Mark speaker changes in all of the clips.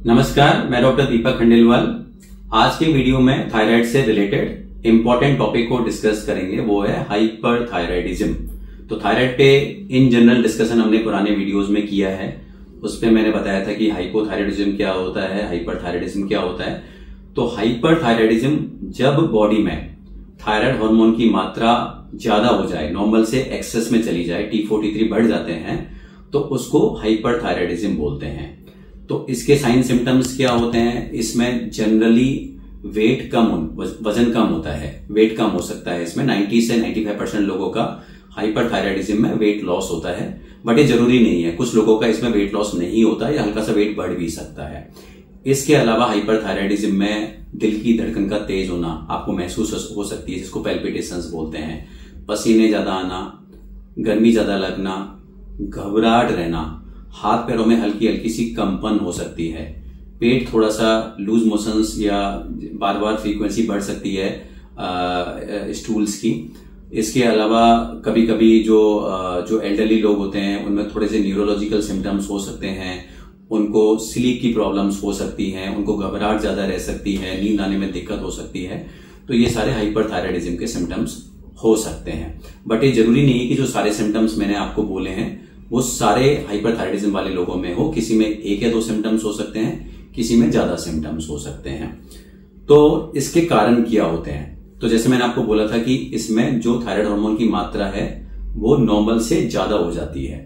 Speaker 1: नमस्कार, मैं डॉक्टर दीपक खंडेलवाल। आज के वीडियो में थायराइड से रिलेटेड इंपॉर्टेंट टॉपिक को डिस्कस करेंगे, वो है हाइपरथायराइडिज्म। तो थायराइड पे इन जनरल डिस्कशन हमने पुराने वीडियोस में किया है। उस पे मैंने बताया था कि हाइपोथायराइडिज्म क्या होता है, हाइपरथायराइडिज्म क्या होता है। तो हाइपरथायराइडिज्म जब बॉडी में थायराइड हार्मोन की मात्रा ज्यादा हो जाए, नॉर्मल से एक्सेस में चली जाए, T43 बढ़ जाते हैं, तो उसको हाइपरथायराइडिज्म बोलते हैं। तो इसके साइन सिम्टम्स क्या होते हैं? इसमें जनरली वेट कम, वजन कम होता है, वेट कम हो सकता है। इसमें 90 से 95% लोगों का हाइपरथायराइडिज्म में वेट लॉस होता है, बट ये जरूरी नहीं है। कुछ लोगों का इसमें वेट लॉस नहीं होता है या हल्का सा वेट बढ़ भी सकता है। इसके अलावा हाइपरथायराइडिज्म में दिल की धड़कन का तेज होना आपको महसूस हो सकती है, जिसको पैल्पिटेशंस बोलते हैं। पसीने ज्यादा आना, गर्मी ज्यादा लगना, घबराहट रहना, हाथ पैरों में हल्की हल्की सी कंपन हो सकती है, पेट थोड़ा सा लूज मोशंस या बार बार फ्रीक्वेंसी बढ़ सकती है स्टूल्स की। इसके अलावा कभी कभी जो एल्डरली लोग होते हैं उनमें थोड़े से न्यूरोलॉजिकल सिम्टम्स हो सकते हैं, उनको स्लीप की प्रॉब्लम्स हो सकती हैं, उनको घबराहट ज्यादा रह सकती है, नींद आने में दिक्कत हो सकती है। तो ये सारे हाइपरथायराइडिज्म के सिम्टम्स हो सकते हैं, बट ये जरूरी नहीं है कि जो सारे सिम्टम्स मैंने आपको बोले हैं वो सारे हाइपरथायराइडिज्म वाले लोगों में हो। किसी में एक या दो सिम्टम्स हो सकते हैं, किसी में ज्यादा सिम्टम्स हो सकते हैं। तो इसके कारण क्या होते हैं? तो जैसे मैंने आपको बोला था कि इसमें जो थायराइड हार्मोन की मात्रा है वो नॉर्मल से ज्यादा हो जाती है।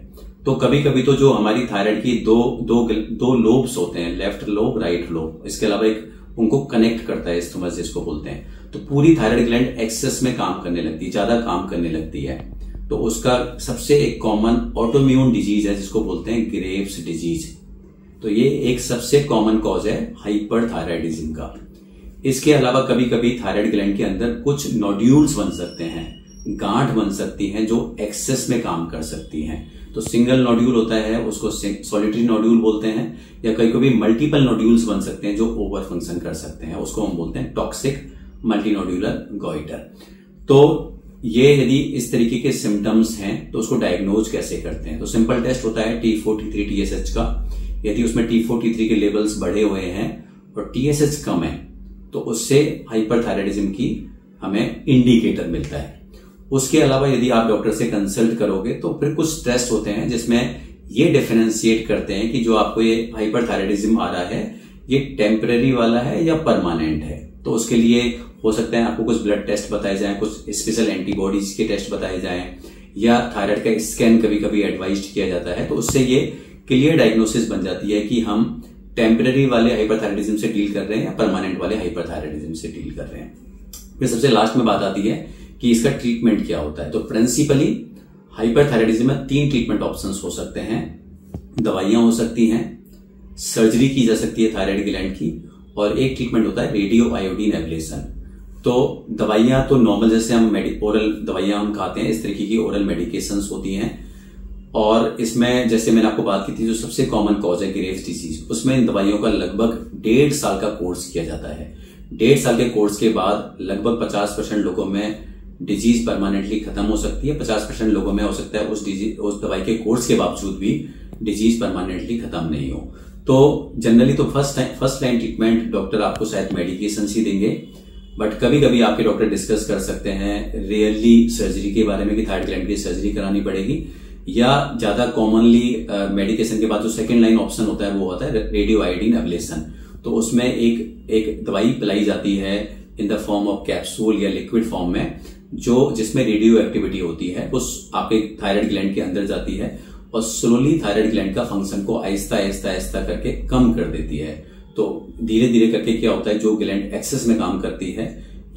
Speaker 1: तो कभी कभी तो जो हमारी थायराइड की दो लोब्स होते हैं, लेफ्ट लोब, राइट लोब, इसके अलावा एक उनको कनेक्ट करता है इस्थमस जिसको बोलते हैं, तो पूरी थायराइड ग्लैंड एक्सेस में काम करने लगती है, ज्यादा काम करने लगती है। तो उसका सबसे एक कॉमन ऑटोइम्यून डिजीज है जिसको बोलते हैं ग्रेव्स डिजीज। तो ये एक सबसे कॉमन कॉज है हाइपरथायराइडिज्म का। इसके अलावा कभी कभी थायराइड ग्लैंड के अंदर कुछ नोड्यूल्स बन सकते हैं, गांठ बन सकती हैं जो एक्सेस में काम कर सकती हैं। तो सिंगल नोड्यूल होता है, उसको सॉलिटरी नोड्यूल बोलते हैं, या कभी कभी मल्टीपल नोड्यूल्स बन सकते हैं जो ओवर फंक्शन कर सकते हैं, उसको हम बोलते हैं टॉक्सिक मल्टीनोड्यूलर गॉइटर। तो ये यदि इस तरीके के सिम्टम्स हैं तो उसको डायग्नोज कैसे करते हैं? तो सिंपल टेस्ट होता है T43 TSH का। यदि उसमें T43 के लेवल्स बढ़े हुए हैं और TSH कम है तो उससे हाइपरथायराइडिज्म की हमें इंडिकेटर मिलता है। उसके अलावा यदि आप डॉक्टर से कंसल्ट करोगे तो फिर कुछ टेस्ट होते हैं जिसमें ये डिफरेंशिएट करते हैं कि जो आपको ये हाइपरथायराइडिज्म आ रहा है ये टेम्पररी वाला है या परमानेंट है। तो उसके लिए हो सकता है आपको कुछ ब्लड टेस्ट बताए जाएं, कुछ स्पेशल एंटीबॉडीज के टेस्ट बताए जाएं, या थायराइड का स्कैन कभी कभी एडवाइज किया जाता है। तो उससे ये क्लियर डायग्नोसिस बन जाती है कि हम टेम्पररी वाले हाइपरथायराइडिज्म से डील कर रहे हैं या परमानेंट वाले हाइपरथायराइडिज्म से डील कर रहे हैं। फिर सबसे लास्ट में बात आती है कि इसका ट्रीटमेंट क्या होता है। तो प्रिंसिपली हाइपरथायराइडिज्म में 3 ट्रीटमेंट ऑप्शन हो सकते हैं। दवाइयां हो सकती हैं, सर्जरी की जा सकती है थायराइड ग्लैंड की, और एक ट्रीटमेंट होता है रेडियो आयोडीन एब्लेशन। तो दवाइयां तो नॉर्मल जैसे हम ओरल दवाइयां हम खाते हैं, इस तरीके की ओरल मेडिकेशंस होती हैं। और इसमें जैसे मैंने आपको बात की थी, जो सबसे कॉमन कॉज है ग्रेव्स डिजीज, उसमें इन दवाइयों का लगभग 1.5 साल का कोर्स किया जाता है। 1.5 साल के कोर्स के बाद लगभग 50% लोगों में डिजीज परमानेंटली खत्म हो सकती है, 50% लोगों में हो सकता है उस दवाई के कोर्स के बावजूद भी डिजीज परमानेंटली खत्म नहीं हो। तो जनरली तो फर्स्ट लाइन ट्रीटमेंट डॉक्टर आपको शायद मेडिकेशन ही देंगे, बट कभी कभी आपके डॉक्टर डिस्कस कर सकते हैं रियली सर्जरी के बारे में कि थायराइड ग्लैंड की सर्जरी करानी पड़ेगी, या ज्यादा कॉमनली मेडिकेशन के बाद जो सेकंड लाइन ऑप्शन होता है वो होता है रेडियो आयोडीन एब्लेशन। तो उसमें एक दवाई पिलाई जाती है in the form of capsule या लिक्विड फॉर्म में, जिसमें रेडियो एक्टिविटी होती है, उस आपके थायराइड ग्लैंड के अंदर जाती है और स्लोली थायराइड ग्लैंड का फंक्शन को आहिस्ता आहिस्ता करके कम कर देती है। तो धीरे धीरे करके क्या होता है, जो ग्लैंड एक्सेस में काम करती है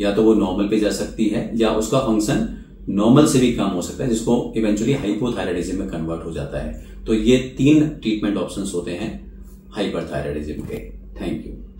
Speaker 1: या तो वो नॉर्मल पे जा सकती है या उसका फंक्शन नॉर्मल से भी कम हो सकता है, जिसको इवेंचुअली हाइपोथायराइडिज्म में कन्वर्ट हो जाता है। तो ये 3 ट्रीटमेंट ऑप्शंस होते हैं हाइपरथायराइडिज्म के। Thank you.